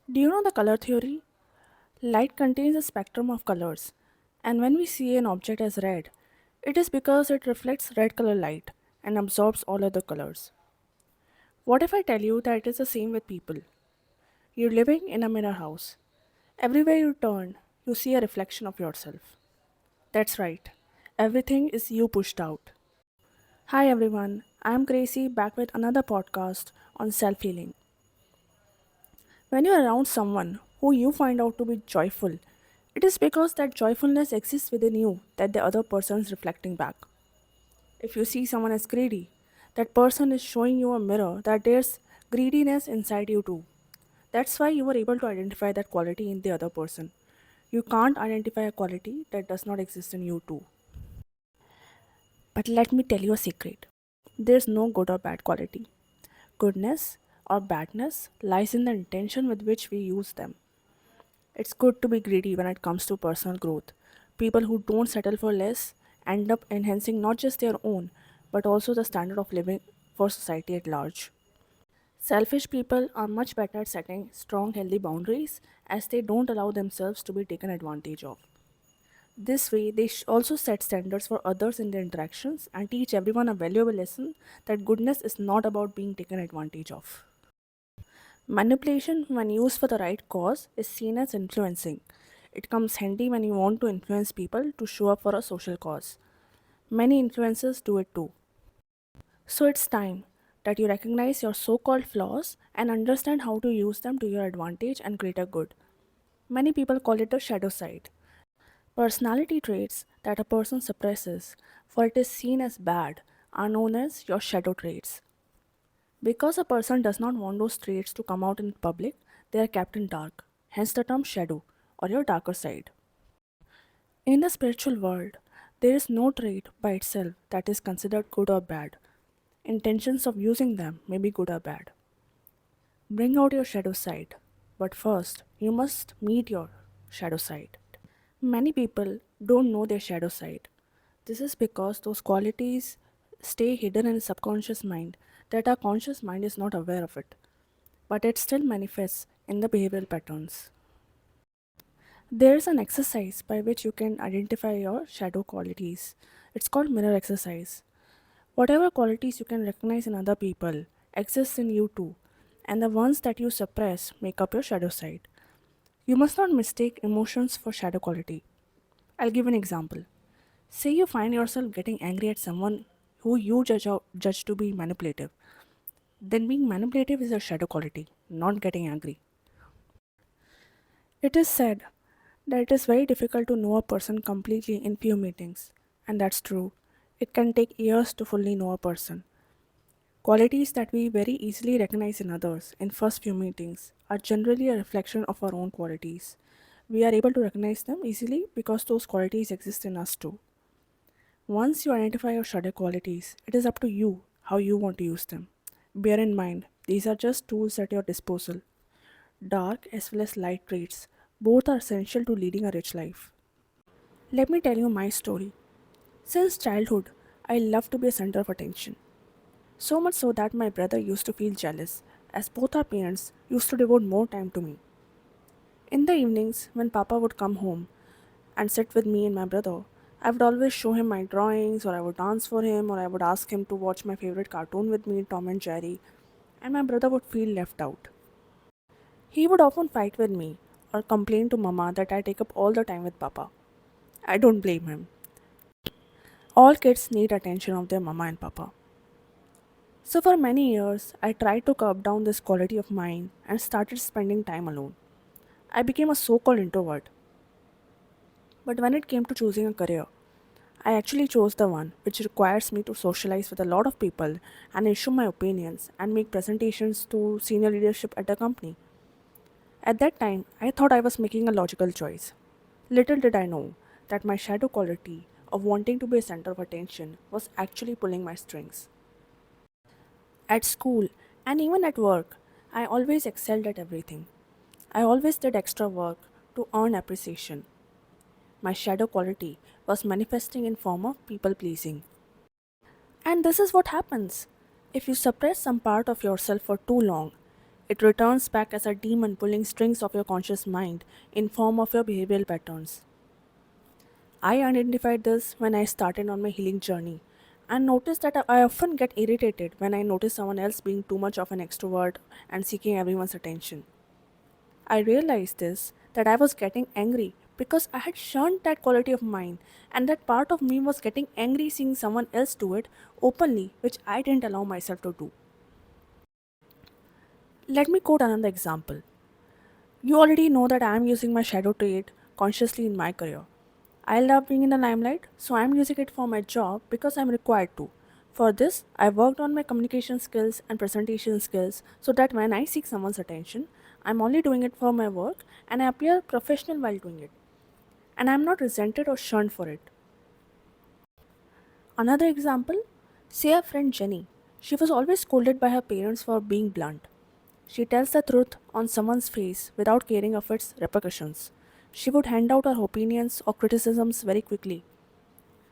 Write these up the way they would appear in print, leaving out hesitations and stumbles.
Do you know the color theory? Light contains a spectrum of colors, and when we see an object as red, it is because it reflects red color light and absorbs all other colors. What if I tell you that it is the same with people? You're living in a mirror house. Everywhere you turn, you see a reflection of yourself. That's right. Everything is you pushed out. Hi everyone, I'm Gracie back with another podcast on self healing. When you're around someone who you find out to be joyful, it is because that joyfulness exists within you that the other person is reflecting back. If you see someone as greedy, that person is showing you a mirror that there's greediness inside you too. That's why you were able to identify that quality in the other person. You can't identify a quality that does not exist in you too. But let me tell you a secret. There's no good or bad quality. Goodness or badness lies in the intention with which we use them. It's good to be greedy when it comes to personal growth. People who don't settle for less end up enhancing not just their own, but also the standard of living for society at large. Selfish people are much better at setting strong, healthy boundaries as they don't allow themselves to be taken advantage of. This way, they also set standards for others in their interactions and teach everyone a valuable lesson that goodness is not about being taken advantage of. Manipulation, when used for the right cause, is seen as influencing. It comes handy when you want to influence people to show up for a social cause. Many influencers do it too. So it's time that you recognize your so called flaws and understand how to use them to your advantage and greater good. Many people call it the shadow side. Personality traits that a person suppresses, for it is seen as bad, are known as your shadow traits. Because a person does not want those traits to come out in public, they are kept in dark, hence the term shadow or your darker side. In the spiritual world, there is no trait by itself that is considered good or bad. Intentions of using them may be good or bad. Bring out your shadow side, but first, you must meet your shadow side. Many people don't know their shadow side. This is because those qualities stay hidden in subconscious mind that our conscious mind is not aware of it, but it still manifests in the behavioral patterns. There is an exercise by which you can identify your shadow qualities. It's called mirror exercise. Whatever qualities you can recognize in other people exist in you too, and the ones that you suppress make up your shadow side. You must not mistake emotions for shadow quality. I'll give an example. Say you find yourself getting angry at someone who you judge to be manipulative. Then being manipulative is a shadow quality, not getting angry. It is said that it is very difficult to know a person completely in few meetings, and that's true. It can take years to fully know a person. Qualities that we very easily recognize in others in first few meetings are generally a reflection of our own qualities. We are able to recognize them easily because those qualities exist in us too. Once you identify your shadow qualities, it is up to you how you want to use them. Bear in mind, these are just tools at your disposal. Dark as well as light traits, both are essential to leading a rich life. Let me tell you my story. Since childhood, I love to be a center of attention. So much so that my brother used to feel jealous, as both our parents used to devote more time to me. In the evenings, when Papa would come home and sit with me and my brother, I would always show him my drawings, or I would dance for him, or I would ask him to watch my favorite cartoon with me, Tom and Jerry, and my brother would feel left out. He would often fight with me or complain to Mama that I take up all the time with Papa. I don't blame him. All kids need attention of their Mama and Papa. So, for many years, I tried to curb down this quality of mine and started spending time alone. I became a so called introvert. But when it came to choosing a career, I actually chose the one which requires me to socialize with a lot of people and issue my opinions and make presentations to senior leadership at the company. At that time, I thought I was making a logical choice. Little did I know that my shadow quality of wanting to be a center of attention was actually pulling my strings. At school and even at work, I always excelled at everything. I always did extra work to earn appreciation. My shadow quality was manifesting in form of people pleasing. And this is what happens. If you suppress some part of yourself for too long, It returns back as a demon pulling strings of your conscious mind in form of your behavioral patterns. I identified this when I started on my healing journey and noticed that I often get irritated when I notice someone else being too much of an extrovert and seeking everyone's attention. I realized this that I was getting angry because I had shunned that quality of mine, and that part of me was getting angry seeing someone else do it openly, which I didn't allow myself to do. Let me quote another example. You already know that I am using my shadow trait consciously in my career. I love being in the limelight, so I am using it for my job because I am required to. For this, I worked on my communication skills and presentation skills so that when I seek someone's attention, I'm only doing it for my work and I appear professional while doing it. And I'm not resented or shunned for it. Another example, say a friend Jenny. She was always scolded by her parents for being blunt. She tells the truth on someone's face without caring of its repercussions. She would hand out her opinions or criticisms very quickly.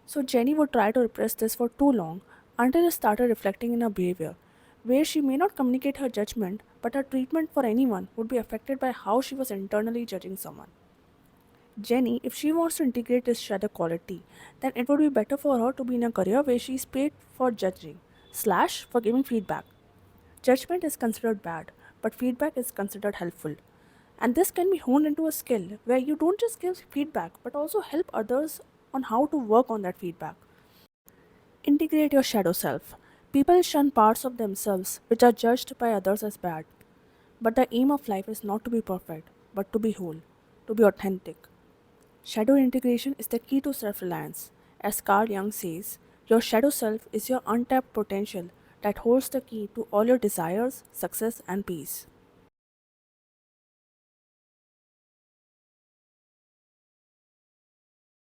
So Jenny would try to repress this for too long until it started reflecting in her behavior, where she may not communicate her judgment, but her treatment for anyone would be affected by how she was internally judging someone. Jenny, if she wants to integrate this shadow quality, then it would be better for her to be in a career where she is paid for judging, slash for giving feedback. Judgment is considered bad, but feedback is considered helpful. And this can be honed into a skill where you don't just give feedback but also help others on how to work on that feedback. Integrate your shadow self. People shun parts of themselves which are judged by others as bad. But the aim of life is not to be perfect, but to be whole, to be authentic. Shadow integration is the key to self reliance. As Carl Jung says, your shadow self is your untapped potential that holds the key to all your desires, success, and peace.